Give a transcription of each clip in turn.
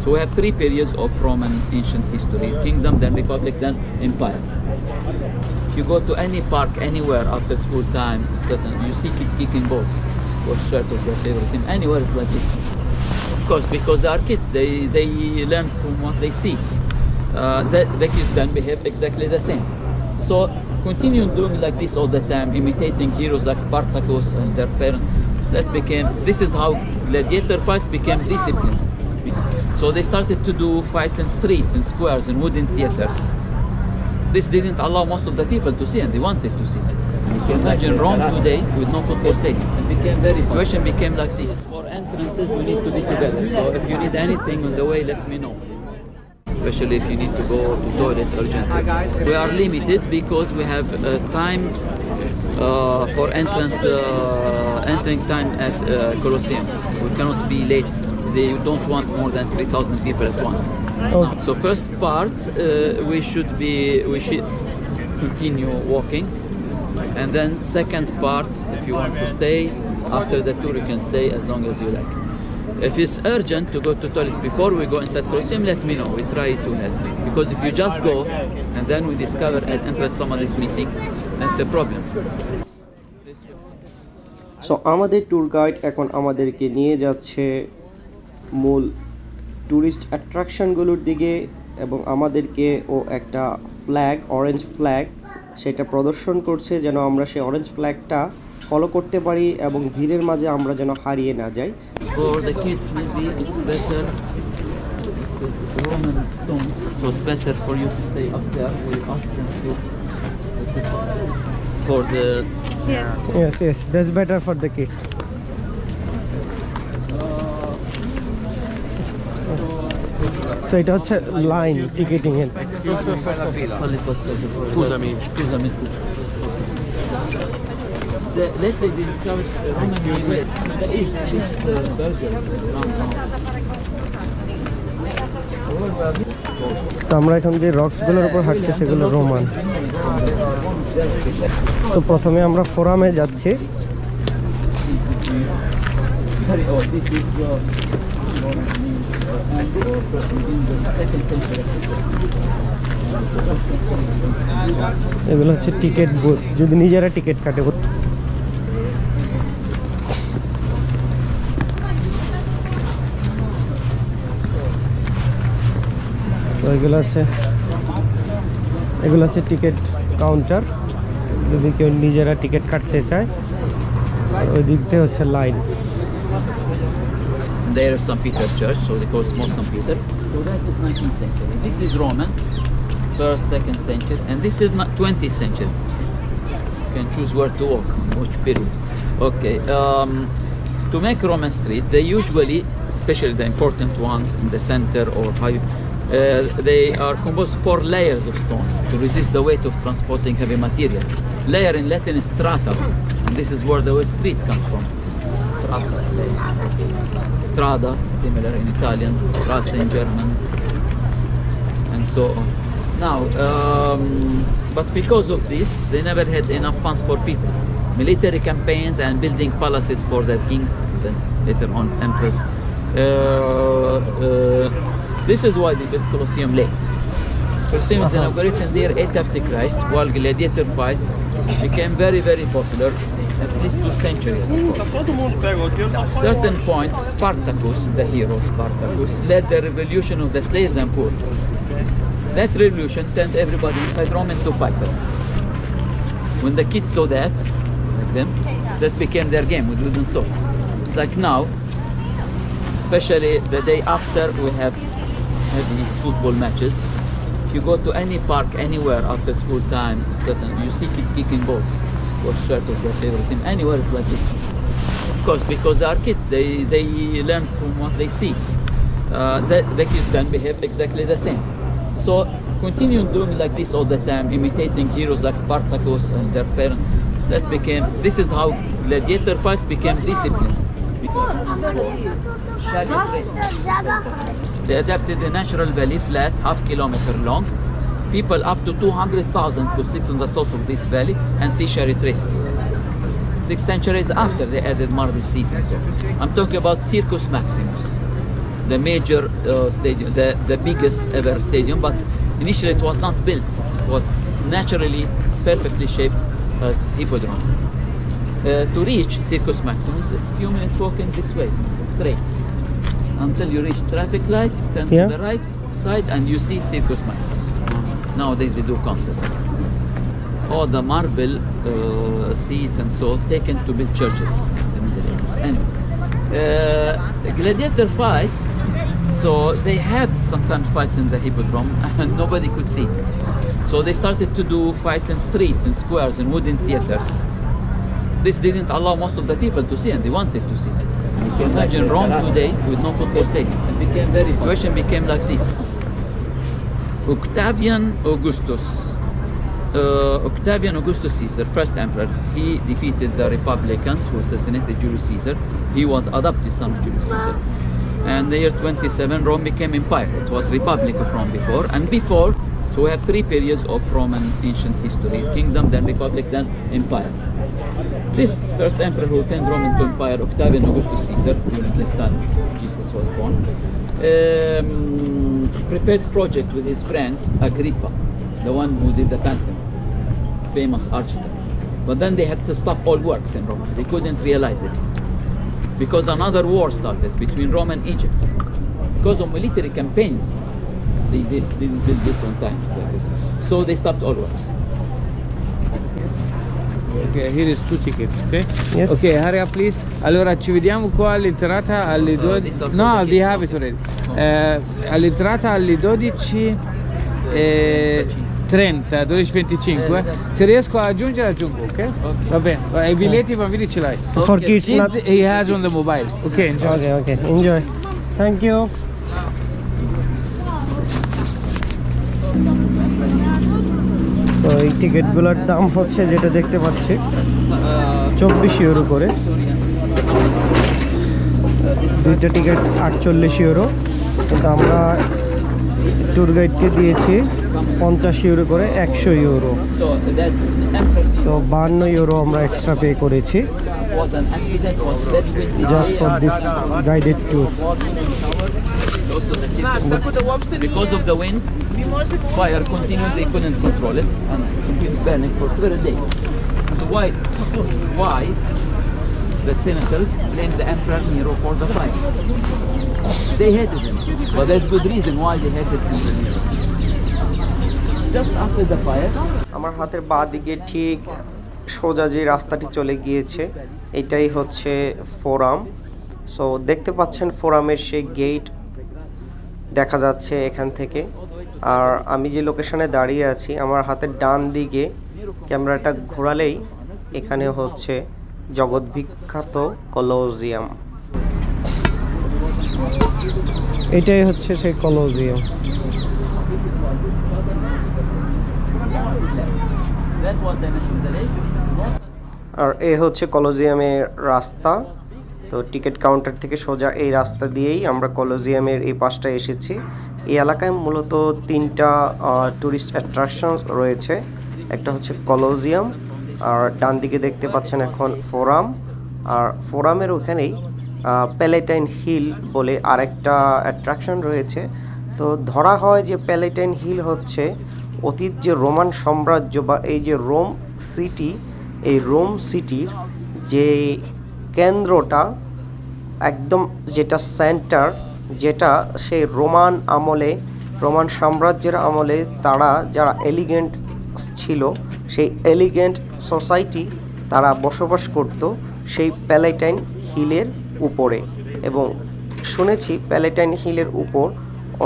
So we have three periods of Roman ancient history: kingdom, then republic, then empire. If you go to any park anywhere after school time, you see kids kicking balls or shirt of their favorite team. Anywhere it's like this. Of course, because they are kids, they learn from what they see. The kids then behave exactly the same. So continue doing like this all the time, imitating heroes like Spartacus and their parents. This is how gladiator fights became discipline. So they started to do fights in streets, in squares, in wooden theaters. This didn't allow most of the people to see, and they wanted to see. So imagine Rome today with no football stadium. The situation became like this. For entrances, we need to be together. So if you need anything on the way, let me know. Especially if you need to go to toilet urgently. We are limited because we have time for entering time at Colosseum. We cannot be late. They don't want more than 3,000 people at once. Oh. So first part, we should continue walking, and then second part, if you want to stay after the tour, you can stay as long as you like. If it's urgent to go to toilet before we go inside Colosseum, let me know. We try to help. Because if you just go and then we discover at entrance someone is missing, that's a problem. So আমাদের tour guide এখন আমাদেরকে নিয়ে যাচ্ছে মূল tourist অ্যাট্রাকশনগুলোর দিকে, এবং আমাদেরকে ও একটা ফ্ল্যাগ, অরেঞ্জ ফ্ল্যাগ, সেটা প্রদর্শন করছে যেন আমরা সেই অরেঞ্জ ফ্ল্যাগটা ফলো করতে পারি এবং ভিড়ের মাঝে আমরা যেন হারিয়ে না যাই। For the kids maybe it's better, Roman stones, so it's better for you to stay up there. We ask them to for the Yes, that's better for the kids. So এটা হচ্ছে লাইন টিকেটিং এর। Scusami. Lately they discovered Roman the East Belgium. তো আমরা এখন যে রক্সগুলোর উপর হাঁটছি সেগুলো রোমান। তো প্রথমে আমরা ফোরামে যাচ্ছি। এগুলো হচ্ছে টিকিট বুথ, যদি নিজেরা টিকিট কাটে। তো এগুলো হচ্ছে টিকিট কাউন্টার, যদি কেউ নিজেরা টিকিট কাটতে চায়। ওই দিক থেকে হচ্ছে line. There is St. Peter Church, so they call it small St. Peter. So that is 19th century. This is Roman, 1st, 2nd century, and this is not 20th century. You can choose where to walk, which period. Okay, to make Roman street, they usually, especially the important ones in the center or high, they are composed 4 layers of stone to resist the weight of transporting heavy material. Layer in Latin is strata, and this is where the word street comes from. Strata, layer. Strada, similar in Italian, Strasse in German, and so on. Now, but because of this, they never had enough funds for people. Military campaigns and building palaces for their kings, then later on emperors. This is why they built Colosseum late. Colosseum is inaugurated in the year 8 after Christ, while gladiator fights became very, very popular, at least 2 centuries before. At a certain point, Spartacus, the hero Spartacus, led the revolution of the slaves and poor. That revolution turned everybody inside Rome into fighter. When the kids saw that, like them, that became their game with wooden swords. It's like now, especially the day after, we have heavy football matches. If you go to any park anywhere after school time, you see kids kicking balls or shirt of their favorite team. Anywhere it's like this. Of course, because they are kids, they learn from what they see. The kids then behave exactly the same. So continue doing like this all the time, imitating heroes like Spartacus and their parents. This is how gladiator fights became discipline. They adapted the natural valley, flat, half kilometer long. People up to 200,000 could sit on the slopes of this valley and see chariot races. 6 centuries after they added marble seats and so on. I'm talking about Circus Maximus. the major stadium, the biggest ever stadium, but initially it was not built. It was naturally perfectly shaped as hippodrome. To reach Circus Maximus is a few minutes walking this way, straight, until you reach traffic light, turn to the right side and you see Circus Maximus. Nowadays they do concerts. All the marble seats and so taken to build churches in the Middle Ages. Anyway, gladiator fights, so they had sometimes fights in the hippodrome and nobody could see. So they started to do fights in streets, in squares, in wooden theaters. This didn't allow most of the people to see, and they wanted to see. So imagine Rome today with no football stadium. The situation became like this. Octavian Augustus Caesar, first emperor, he defeated the Republicans who assassinated Julius Caesar. He was adopted son of Julius Caesar. And the year 27, Rome became empire. It was Republic of Rome before. And before, so we have three periods of Roman ancient history: kingdom, then republic, then empire. This first emperor who turned Rome into empire, Octavian Augustus Caesar, during his time Jesus was born, prepared project with his friend Agrippa, the one who did the Pantheon, famous architect. But then they had to stop all works in Rome. They couldn't realize it because another war started between Rome and Egypt. Because of military campaigns, they didn't build this on time. So they stopped all works. Okay, here is 2 tickets, okay? Yes. Okay, hurry up please. Allora ci vediamo qua all'entrata alle 12. No, we have it already. All'entrata alle 12:30, 12:25. Se riesco a aggiungere aggiungo, ok? Va bene. I biglietti bambini ce l'hai. For kids, not... He has on the mobile. Okay, enjoy. Okay, enjoy. Thank you. তো এই টিকিটগুলোর দাম হচ্ছে, যেটা দেখতে পাচ্ছি, 24 euro করে। দুইটা ticket 48 euro, কিন্তু আমরা ট্যুর গাইডকে দিয়েছি 50 ইউরো করে, 100 ইউরো। সো 52 ইউরো আমরা এক্সট্রা পে করেছি just for this guided tour. Because of the wind, fire continued, they couldn't control it, and it was burning for several days. So why the senators blamed the Emperor Nero for the fire? They hated him, but there's good reason why they hated him. Just after the fire, আমার হাতের বাঁ দিকে ঠিক সোজা যে রাস্তাটি চলে গিয়েছে, এটাই হচ্ছে ফোরাম। সো দেখতে পাচ্ছেন ফোরামের সেই গেট দেখা যাচ্ছে এখান থেকে। আর আমি যে লোকেশনে দাঁড়িয়ে আছি, আমার হাতের ডান দিকে ক্যামেরাটা ঘোরালেই এখানে হচ্ছে জগৎ বিখ্যাত কলোজিয়াম। এটাই হচ্ছে সেই কলোজিয়াম। আর এ হচ্ছে কলোজিয়ামের রাস্তা। তো টিকিট কাউন্টার থেকে সোজা এই রাস্তা দিয়েই আমরা কলোজিয়ামের এই পাশটা এসেছি। এই এলাকায় মূলত 3টা ট্যুরিস্ট অ্যাট্রাকশনস রয়েছে। একটা হচ্ছে কলোজিয়াম, আর ডান দিকে দেখতে পাচ্ছেন এখন ফোরাম, আর ফোরামের ওখানেই প্যালেটাইন হিল বলে আরেকটা অ্যাট্রাকশন রয়েছে। তো ধরা হয় যে প্যালেটাইন হিল হচ্ছে অতীত যে রোমান সাম্রাজ্য বা এই যে রোম সিটি, এই রোম সিটির যে কেন্দ্রটা, একদম যেটা সেন্টার, যেটা সেই রোমান আমলে, রোমান সাম্রাজ্যের আমলে তারা যারা এলিগেন্ট ছিল, সেই এলিগেন্ট সোসাইটি তারা বসবাস করত সেই প্যালেটাইন হিলের উপরে। এবং শুনেছি প্যালেটাইন হিলের উপর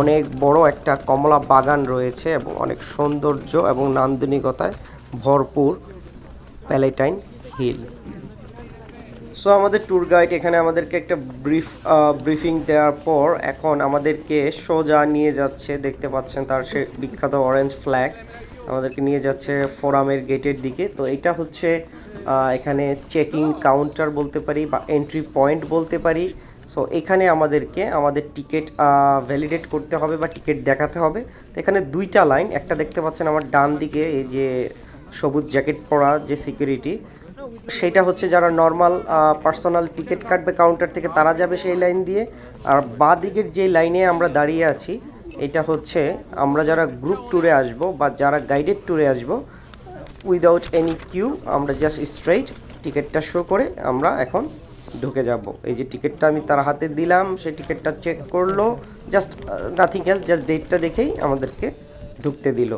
অনেক বড় একটা কমলা বাগান রয়েছে এবং অনেক সৌন্দর্য এবং নান্দনিকতায় ভরপুর প্যালেটাইন হিল। সো আমাদের ট্যুর গাইড এখানে আমাদেরকে একটা ব্রিফিং দেওয়ার পর এখন আমাদেরকে সোজা নিয়ে যাচ্ছে, দেখতে পাচ্ছেন তার সে বিখ্যাত অরেঞ্জ ফ্ল্যাগ, আমাদেরকে নিয়ে যাচ্ছে ফোরামের গেটের দিকে। তো এটা হচ্ছে এখানে চেকিং কাউন্টার বলতে পারি বা এন্ট্রি পয়েন্ট বলতে পারি। সো এখানে আমাদেরকে আমাদের টিকিট ভ্যালিডেট করতে হবে বা টিকিট দেখাতে হবে। তো এখানে 2টা লাইন, একটা দেখতে পাচ্ছেন আমার ডান দিকে, এই যে সবুজ জ্যাকেট পরা যে সিকিউরিটি, সেটা হচ্ছে যারা নর্মাল পার্সোনাল টিকিট কাটবে কাউন্টার থেকে তারা যাবে সেই লাইন দিয়ে। আর বাঁ দিকের যে লাইনে আমরা দাঁড়িয়ে আছি এটা হচ্ছে আমরা যারা গ্রুপ ট্যুরে আসব বা যারা গাইডেড ট্যুরে আসব, উইদাউট এনি কিউ আমরা জাস্ট স্ট্রেইট টিকিটটা শো করে আমরা এখন ঢুকে যাব। এই যে টিকিটটা আমি তার হাতে দিলাম, সেই টিকিটটা চেক করলো, জাস্ট নাথিং এলস, জাস্ট ডেটটা দেখেই আমাদেরকে ঢুকতে দিল।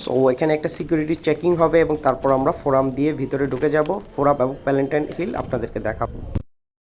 সো এখানে একটা সিকিউরিটি চেকিং হবে এবং তারপর আমরা ফোরাম দিয়ে ভিতরে ঢুকে যাব। ফোরাম এবং প্যালেন্টাইন হিল আপনাদেরকে দেখাবো।